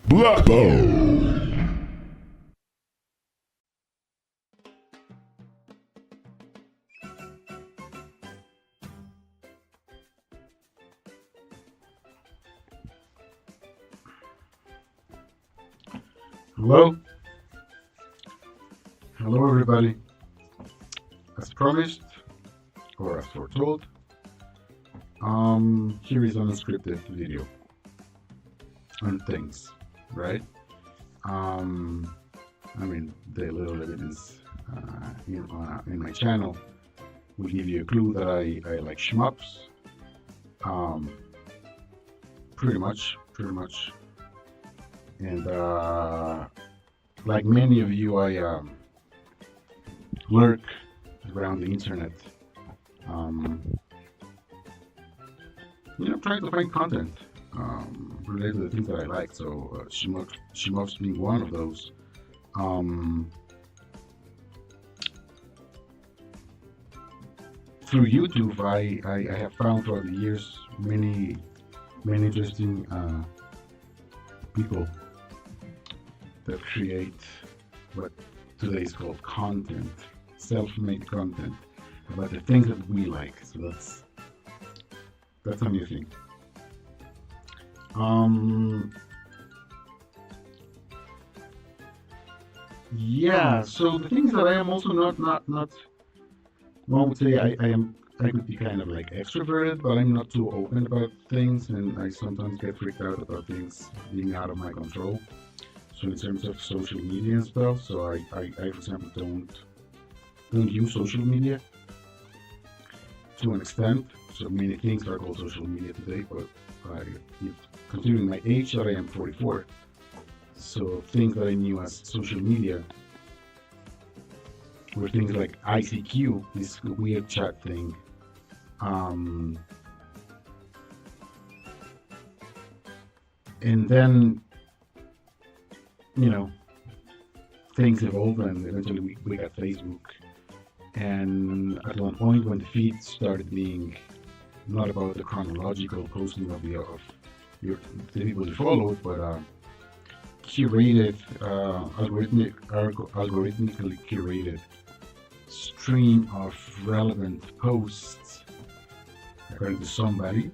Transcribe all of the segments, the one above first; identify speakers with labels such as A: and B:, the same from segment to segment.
A: Hello? Hello everybody. As promised, or as foretold, here is an unscripted video on things, right? I mean, the little evidence in my channel will give you a clue that I like shmups. Pretty much. And like many of you, I lurk around the internet, trying to find content related to the things that I like. So Shmups being one of those. Through YouTube, I have found throughout the years many interesting people that create what today is called content, self-made content about the things that we like. So that's a new thing. Yeah. So the things that I am also not one would say I could be kind of like extroverted, but I'm not too open about things, and I sometimes get freaked out about things being out of my control. So in terms of social media and stuff, so I for example don't use social media to an extent. So many things are called social media today, but considering my age that I am 44, so things that I knew as social media were things like ICQ, this weird chat thing. And then, things evolved, and eventually we got Facebook. And at one point, when the feed started being not about the chronological posting of the people you followed, but curated, algorithmically curated stream of relevant posts according to somebody.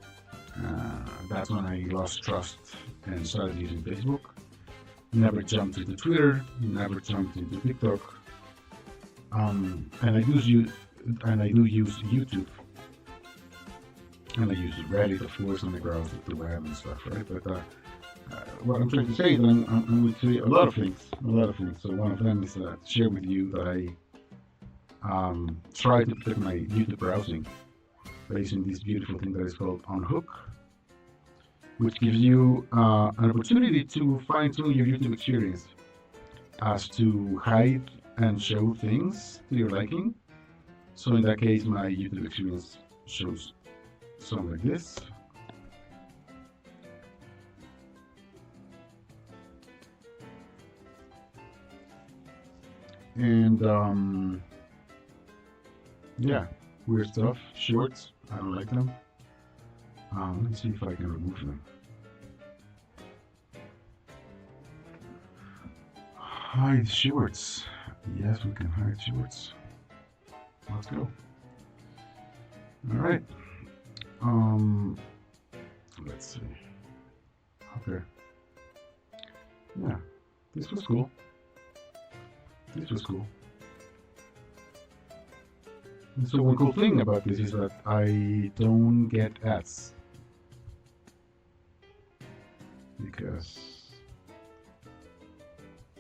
A: That's when I lost trust and started using Facebook. Never jumped into Twitter, never jumped into TikTok, and I do use YouTube, and I use Reddit, of course, on the browse the web and stuff, right? But what I'm trying to say is that I'm going to say a lot of things. So one of them is share with you that I try to protect my YouTube browsing by using this beautiful thing that is called Unhook, which gives you an opportunity to fine-tune your YouTube experience as to hide and show things to your liking. So in that case, my YouTube experience shows something like this. And yeah, weird stuff, shorts, I don't like them. Let me see if I can remove them. Hide shorts. Yes, we can hide shorts. Let's go. All right. Let's see. Okay. Yeah, this was cool. And so one cool thing about this is that I don't get ads.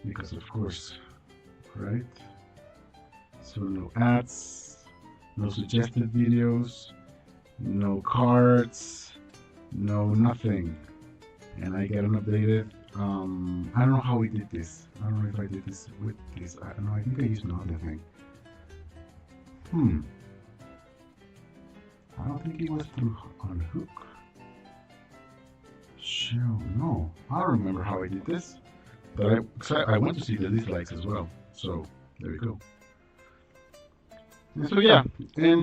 A: Because of course, right? So no ads, no suggested videos, no cards, no nothing. And I get unupdated. I don't know how we did this. I don't know if I did this with this. I don't know. I think I used another thing. I don't think it was through Unhook. Show, no. I don't remember how I did this. But I want to see the dislikes as well. So there we go. And so yeah, and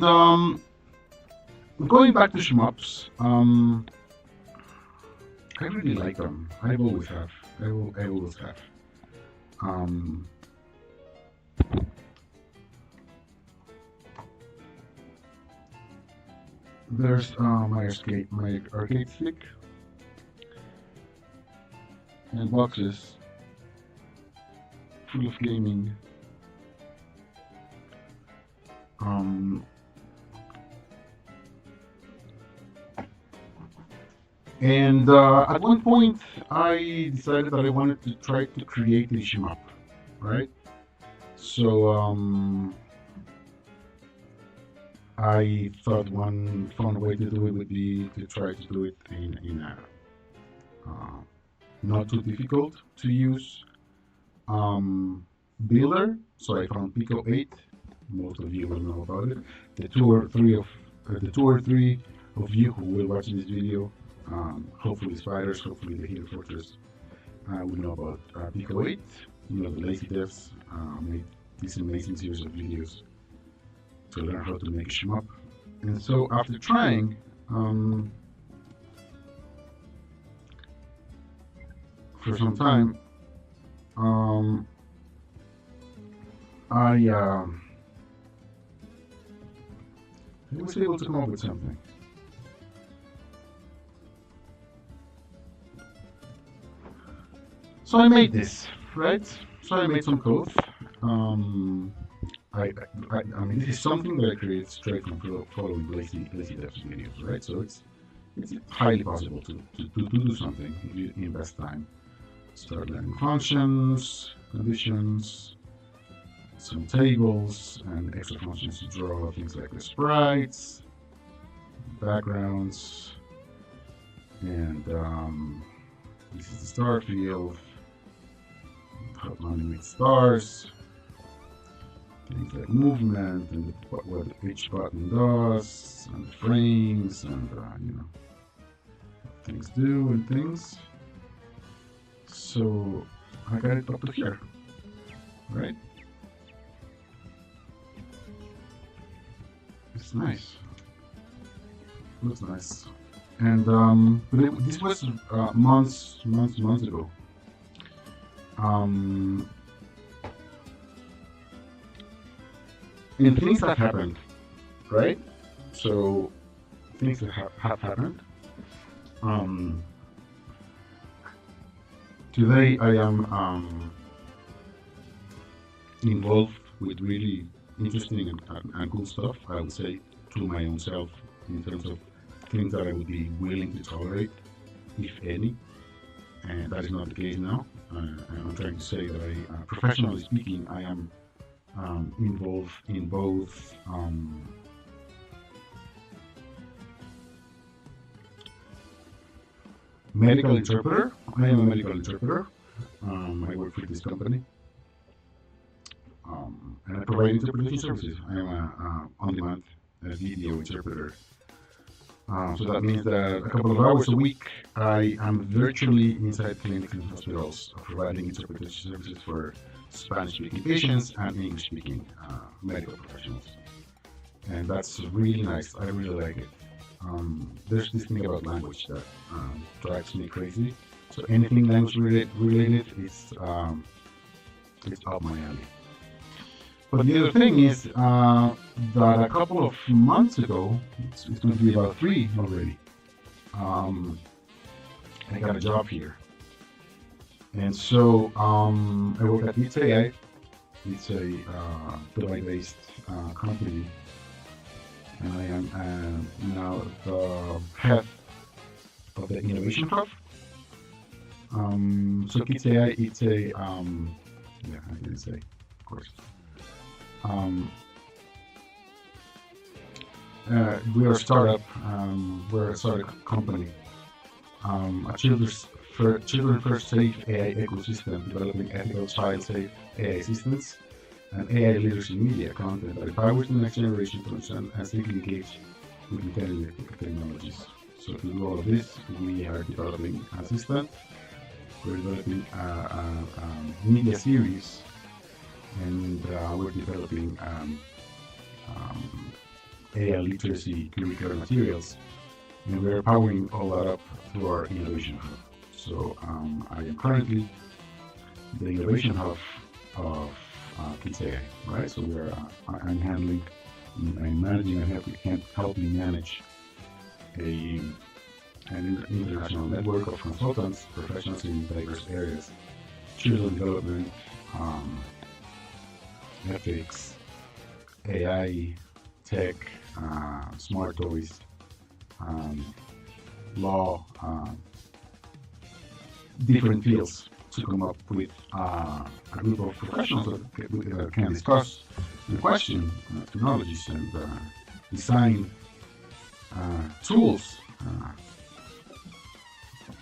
A: going back to Shmups, I really like them. I've always have. I always have. Um, there's my arcade stick and boxes full of gaming. Um, and at one point, I decided that I wanted to try to create a shmup, right? So I thought one fun way to do it would be to try to do it in a uh, not too difficult to use builder. So I found Pico 8. Most of you will know about it. The two or three of you who will watch this video, hopefully spiders, hopefully the Hero Fortress, will know about Pico 8. You know, the lazy devs made this amazing series of videos to learn how to make a shmup. And so after trying, for some time, I was able to come up with something. So I made this, right? So I made some code. I mean, this is something that I created straight from following lazy devs videos, right? So it's highly possible to do something if you invest time. Start learning functions, conditions, some tables, and extra functions to draw things like the sprites, backgrounds, and this is the star field, how to animate stars, things like movement and what each button does, and the frames, and you know, things do and things. So I got it up to here, right? It's nice. Looks nice. And but this was months ago. And things have happened, right? So things that have happened. Today I am involved with really interesting and cool stuff, I would say, to my own self, in terms of things that I would be willing to tolerate, if any. And that is not the case now. I'm trying to say that professionally speaking, I am involved in both medical interpreter. I am a medical interpreter. I work for this company. And I provide interpretation services. I am a on-demand video interpreter. So that means that a couple of hours a week, I am virtually inside clinics and hospitals providing interpretation services for Spanish-speaking patients and English-speaking medical professionals. And that's really nice. I really like it. There's this thing about language that drives me crazy. So anything language related is up my alley. But the other thing is that a couple of months ago, it's going to be about 3 already, I got a job here. And so I work at It's AI. It's a Dubai-based company. And I am now the head of the innovation hub. So Kids AI, it's a, yeah, I didn't say, of course. We are a startup, we're a startup company, a children first safe AI ecosystem developing ethical child-safe AI assistants and AI literacy media content that empowers the next generation to understand and safely engage with intelligent technologies. So to do all of this, we are developing an assistant, we're developing a media series, and we're developing AI literacy curricular materials, and we're powering all that up through our innovation hub. So I am currently the innovation hub of Kids AI, right? So I'm handling, I'm managing and helping manage an international network of consultants, professionals in diverse areas, children development, um, ethics, AI, tech, smart toys, um, law, different fields to come up with a group of professionals that can discuss and question technologies and design tools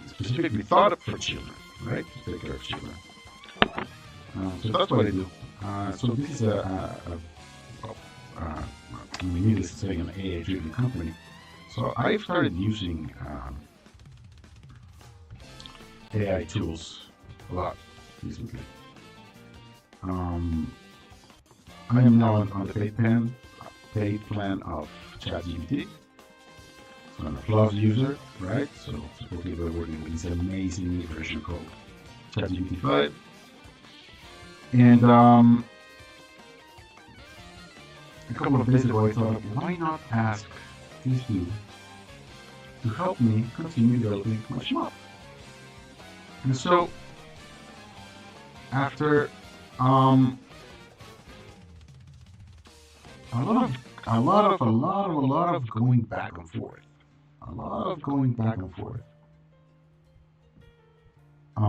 A: specifically thought up for children, right? To take care of children. So that's what I do. So this is needless to say, an AI-driven company. So I've started using AI tools a lot recently. I am now on the paid plan of ChatGPT. So I'm a Plus user, right? So supposedly we're working with this amazing new version called ChatGPT 5. And a couple of days ago I thought, why not ask these two to help me continue developing my Shmup? And so after a lot of going back and forth, I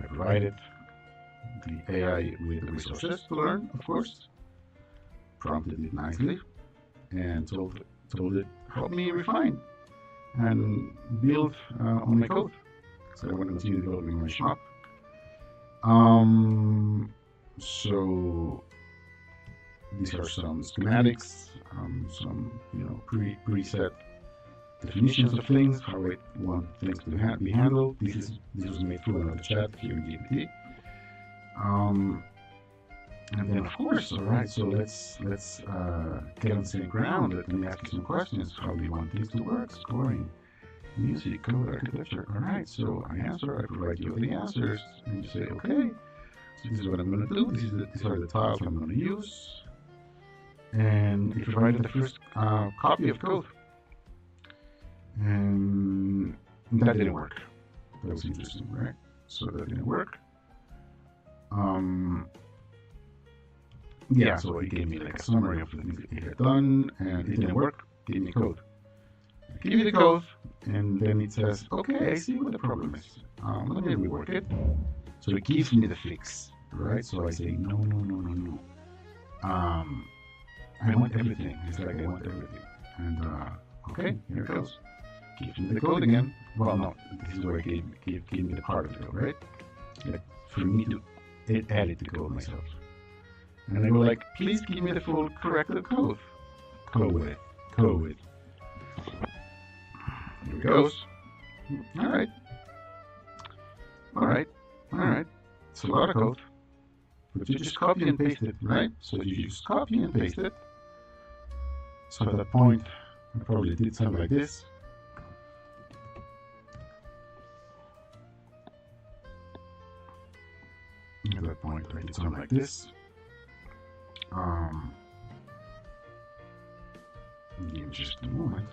A: provided the AI with the resources to learn, of course, prompted it nicely, and told it, help me refine and build on my code. So I want to continue developing my shop. So these are some schematics, some preset definitions of things, how I want things to be handled. This was made through another chat here in GPT. And then of course, all right. So let's get on the same ground. Let me ask you some questions. How do you want things to work? Scoring, music, code, architecture. All right. So I answer. I provide you the answers, and you say, okay. So this is what I'm going to do. These are the tiles I'm going to use. And it provided the first copy of code. And that didn't work. That was interesting, right? So that didn't work. Yeah, so it gave me like a summary of the things that it had done, and it didn't work. It gave me code. I give you the code, and then it says, okay, I see what the problem is. Let me rework it. So it gives me the fix, right? So I say, no. I want everything. It's like I want everything. And okay, here it goes. Gives me the code again. Well, no, this is where it gave me the part of the code, right? Like for me to edit the code myself. And I go like, please give me the full corrected code. Code with it. Here it goes. Alright. It's a lot of code. But you just copy and paste it, right? So you just copy and paste it. So at that point, I probably did something like this. At that point, I did something like this. In just a moment.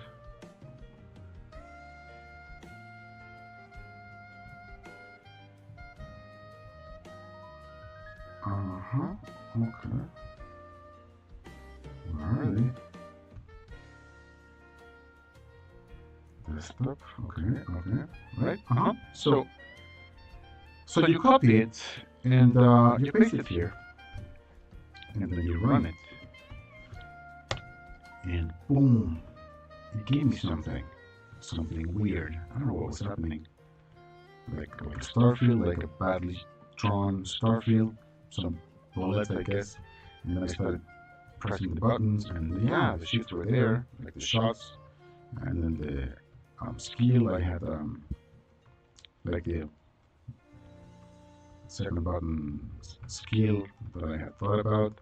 A: Okay. Where are they? Desktop. Okay. Right. So you copy it and you paste it here, and then you run it, and boom, it gave me something weird. I don't know what was happening. Like a starfield, like a badly drawn starfield, some bullets, I guess. And then I started pressing the buttons, and yeah, the shifts were there, like the shots, and then the skill. I had like the second button skill that I had thought about.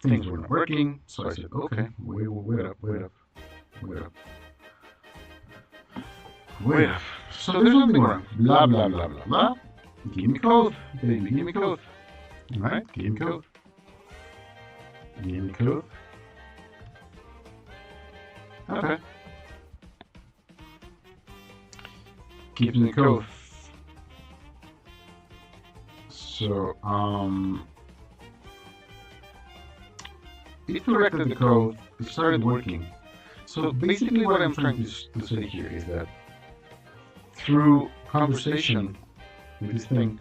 A: Things were not working, so I said, okay, wait up. wait, so there's nothing wrong. Blah, blah, blah, blah, blah. Give me code, baby, give me code. Alright, give me code. Give me code. Okay. Give me code. So, it corrected the code, it started working. So basically what I'm trying to say here is that through conversation with this thing,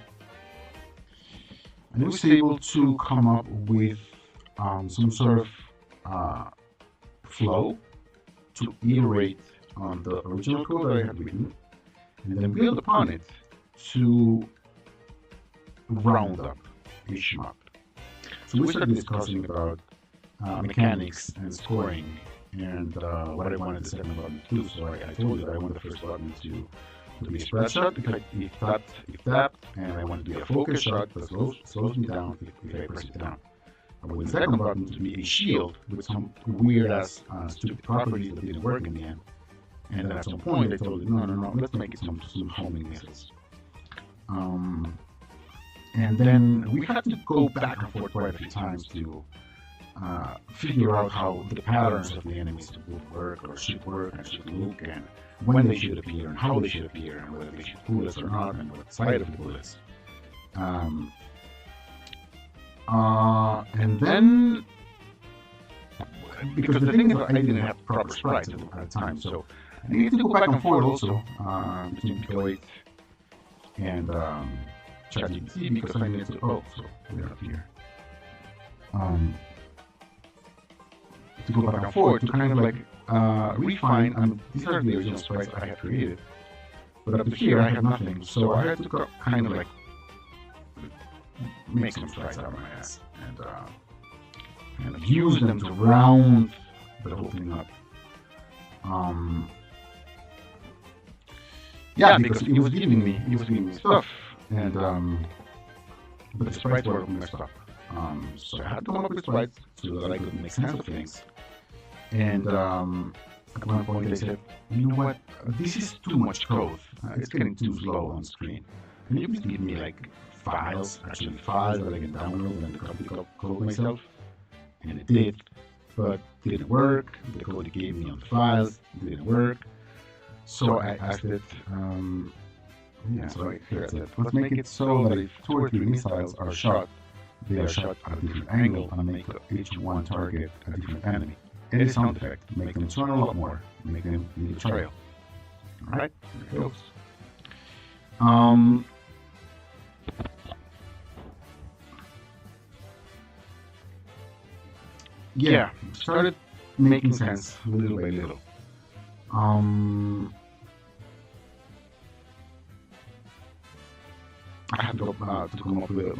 A: I was able to come up with some sort of flow to iterate on the original code that I had written, and then build upon it to round up a Shmup. So we started discussing about mechanics and scoring and what I wanted the second button to do. So I told you that I want the first button to be a spread shot if that, and I want to be a focus shot that slows me down if I press it down. I want the second button to be a shield with some weird ass stupid properties that didn't work in the end. And then at some point I told you, no, let's make it some homing missiles. And then we had to go back and forth quite a few times to figure out how the patterns of the enemies would work or should work and should look, and when they should appear and how they should appear and whether they should fool us or not and what side of the bullets. And then, because the thing is, I didn't have proper sprites at the time, so I needed to go back and forth also between pico 8 and ChatGPT, because I needed to, so we're up here. To go back and forth to kind of like refine, and these are the original sprites I had created, but up to here I had nothing, so I had to kind of like make some sprites out of my ass and use them to round the whole thing up. Yeah, because it was giving me stuff, and but the sprites were messed up. So I had to come up with sprites so that I could make sense of things. And at one point I said, you know what, this is too much code. It's getting too slow on screen. Can you please give me like files that I can download and copy code myself? And it did, but it didn't work. The code it gave me on the files didn't work. So I asked it, here I said, let's make it so that if 2 or 3 missiles are shot, they are shot at a different angle and make each one target a different enemy. Any sound effect, make them turn a lot more, make them leave a trail. Alright, there it goes. Yeah, started making sense little by little. I had to come up with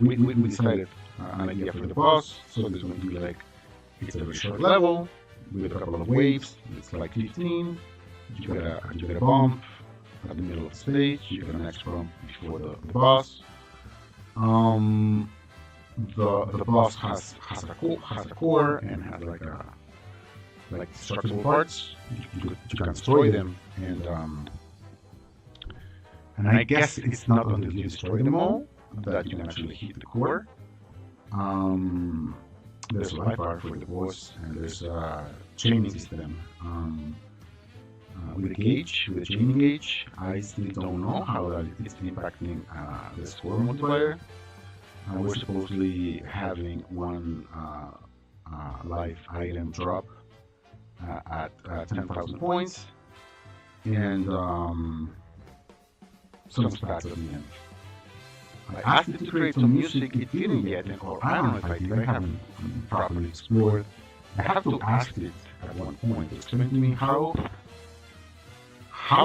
A: we decided an idea for the boss, so there's going to be like, it's a very short level with a couple of waves. It's like 15. You get a bump at the middle of the stage. You get an next bump before the boss. The boss has a core and has like destructible parts. You can destroy them, and I guess it's not until you destroy them all that you can actually hit the core. There's a life bar for the boss, and there's a chaining system with a gauge, with a chaining gauge. I still don't know how that is impacting the score multiplier. We're supposedly having one life item drop at 10,000 points, and some stats at the end. I asked it to create some music, it didn't yet, or I don't know if I did, I haven't properly explored. I have to ask it at one point to explain to me how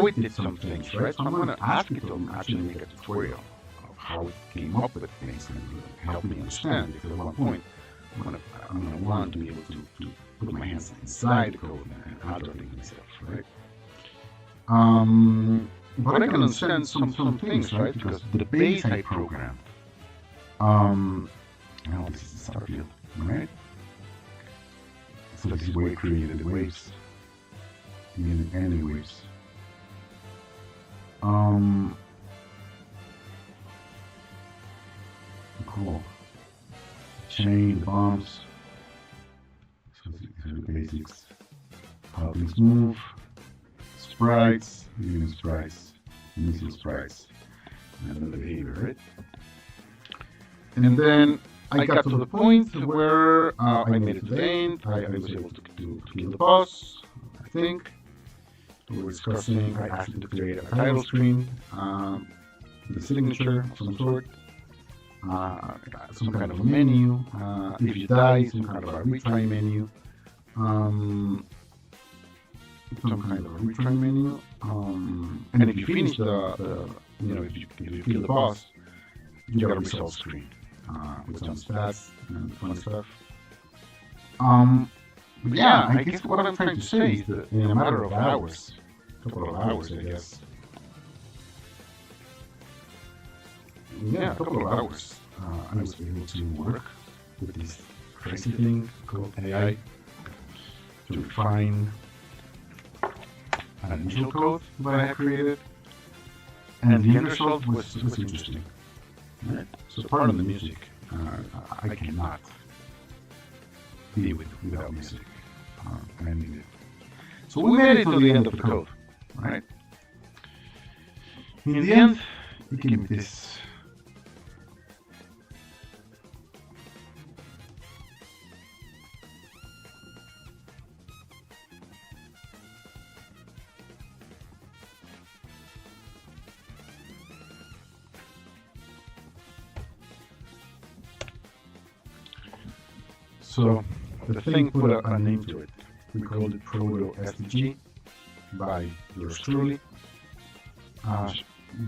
A: it did some things, right? So I'm going to ask it to actually make a tutorial of how it came up with things and help me understand, because at one point I'm going to want to be able to put my hands inside the code and alter things myself, right? But I can understand some things, right? Because the base I programmed, now this is the Starfield, right? So this is where it created the waves, any waves. Um, cool. Chain, the bombs. So these are the basics. How things move. Sprites, using sprites, using sprites, and then the behavior, right? And then I got to the point where I made it to the end. I was able to kill the boss, I think. We were discussing, I asked him to create a title screen, the signature of some sort, some kind of a menu, if you die, some kind of a retry menu, some kind of a retry menu, and if you finish if you kill the boss, you get a result screen with some stats and fun stuff. But yeah, I guess what I'm trying to say is that in a matter of hours, a couple of hours, I guess. Yeah, a couple of hours, I was able to work with this crazy thing called AI to refine an initial code that I had created, and the end result was interesting. Right? So part of the music, I cannot be without music. I need it. So we made it to the end of the code, right? In the end, it gave me this. So the thing put a name to it. We called it Proto SDG by yours truly.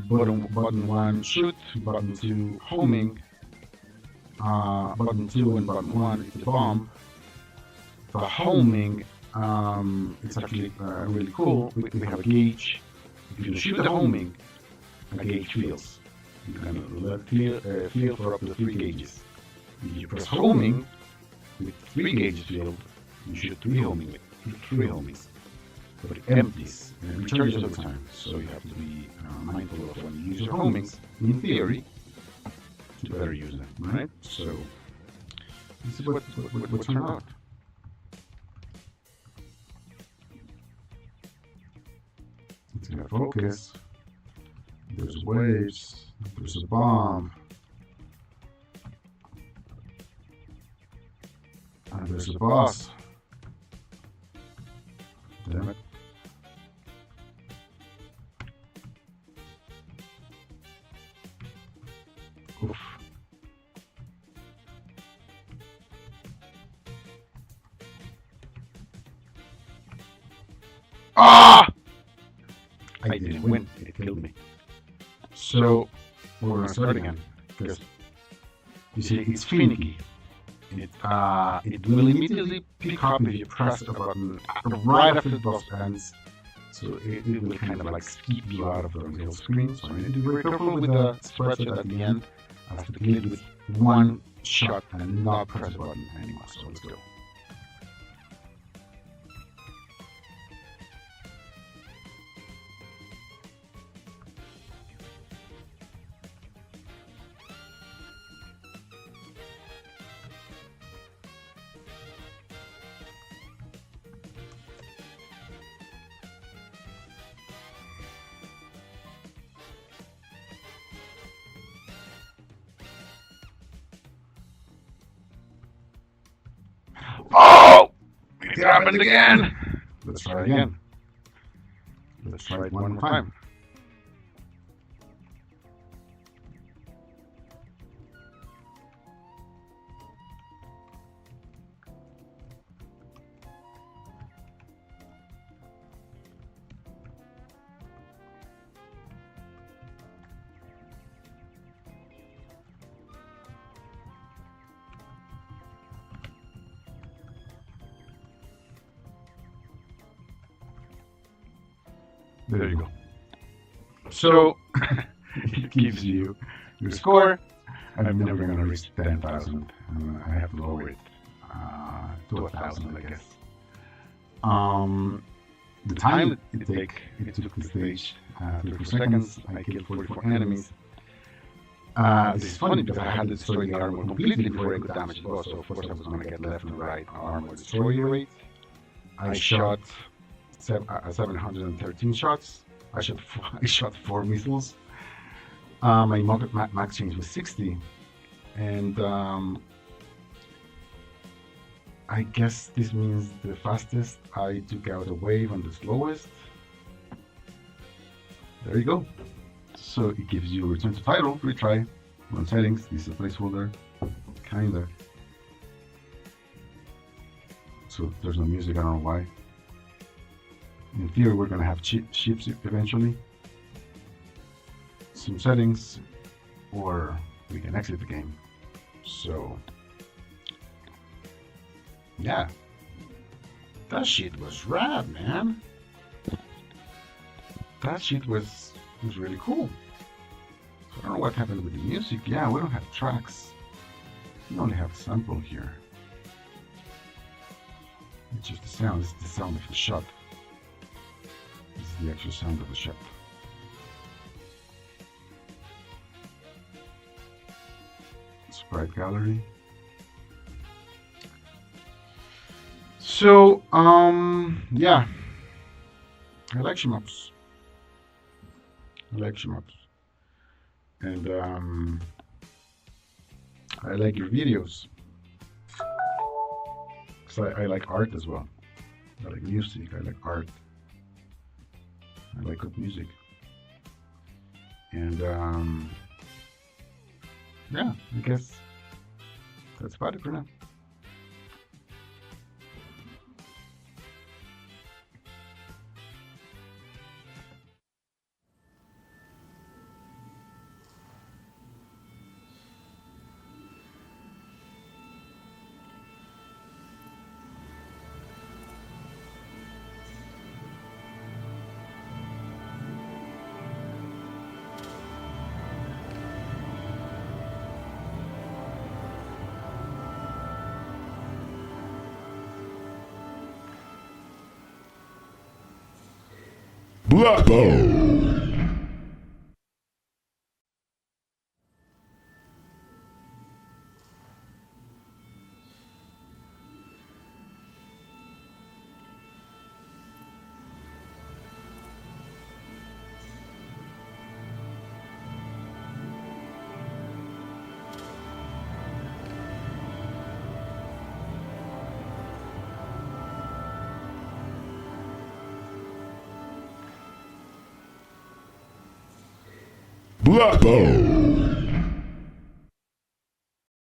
A: Button 1 shoot, button 2 homing, button 2 and button 1 is the bomb. The homing, it's actually really cool. We have a gauge. If you shoot the homing, a gauge fills. You can let fill for up to 3 gauges. If you press homing, with 3 gauges filled, you shoot 3 homings. But it empties and it recharges over time, so you have to be mindful of when you use your homings, in theory, to better use them, right? So, this is what turned out. It's gonna focus. There's waves, there's a bomb, and there's a boss. Damn it. Oof. Ah! I didn't win. It killed me. So we're gonna start again because you see it's finicky. It will immediately pick up if you press a button right after the boss ends. So it will kind of like skip you out of the real screen. So I need to be very careful with the spreadsheet at the end. I have to kill it with one shot and not press the button anymore. So let's go. Oh! It happened again! Let's try it again. Let's try it one more time. There you go. So, it gives you your score. I'm never going to reach 10,000. I have to lower it to 1,000, I guess. The time it took the stage, 34 seconds, I killed 44 enemies. This is funny because I had to destroy the armor completely before I could damage the boss, so of course I was going to get left and right armor destroy rate. I shot 713 shots. I shot 4 missiles. My max change was 60. And I guess this means the fastest I took out a wave and the slowest. There you go. So it gives you a return to title, retry, run settings. This is a placeholder, kinda. So there's no music, I don't know why. In theory, we're gonna have ships eventually. Some settings, or we can exit the game. So, yeah. That shit was rad, man. That shit was really cool. So I don't know what happened with the music. Yeah, we don't have tracks. We only have a sample here. It's just the sound. This is the sound of the shot. This is the actual sound of the shot. Sprite gallery. So, yeah. I like Shmups. And I like your videos. Because I like art as well. I like music, I like art. I like good music. And yeah, I guess that's about it for now.
B: Black Bow. Black Bow.